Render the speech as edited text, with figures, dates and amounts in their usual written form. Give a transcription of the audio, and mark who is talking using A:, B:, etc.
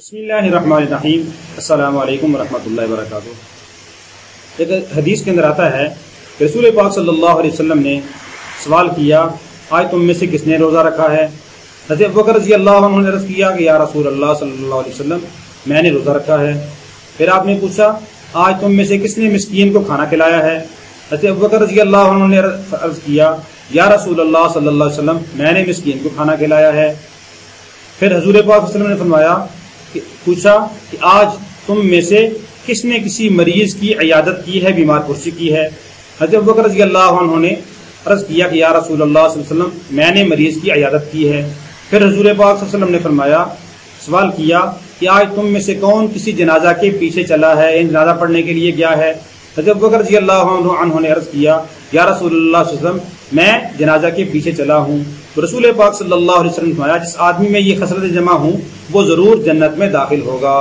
A: بسم اللہ الرحمن الرحیم. السلام علیکم ورحمۃ اللہ وبرکاتہ. ایک حدیث کے اندر آتا ہے کہ رسول پاک صلی اللہ علیہ وسلم نے سوال کیا آج تم میں سے کس نے روزہ رکھا ہے؟ حضرت ابوبکر رضی اللہ عنہ نے عرض کیا کہ یا رسول اللہ صلی اللہ علیہ وسلم میں نے روزہ رکھا ہے. پھر آپ نے پوچھا آج تم میں سے کس نے مسکین کو کھانا کھلایا ہے؟ حضرت ابوبکر رضی اللہ عنہ نے عرض کیا یا رسول اللہ صلی اللہ علیہ وسلم میں نے مسکین کو کھانا کھلایا ہے. پھر حضور پاک صلی اللہ علیہ وسلم نے فرمایا پوچھا کہ آج تم میں سے کس نے کسی مریض کی عیادت کی ہے، بیمار پرسی کی ہے؟ حضرت ابوبکر رضی اللہ عنہ نے عرض کیا کہ یا رسول اللہ صلی اللہ علیہ وسلم میں نے مریض کی عیادت کی ہے. پھر حضور پاک صلی اللہ علیہ وسلم نے فرمایا سوال کیا کہ آج تم میں سے کون کسی جنازہ کے پیچھے چلا ہے، جنازہ پڑھنے کے لیے گیا ہے؟ حضرت ابوبکر رضی اللہ عنہ نے عرض کیا یا رسول اللہ صلی اللہ علیہ وسلم میں جنازہ کے پیچھے چلا ہوں. تو رسول پاک صلی اللہ علیہ وسلم نے فرمایا جس آدمی میں یہ خصلتیں جمع ہوں وہ ضرور جنت میں داخل ہوگا.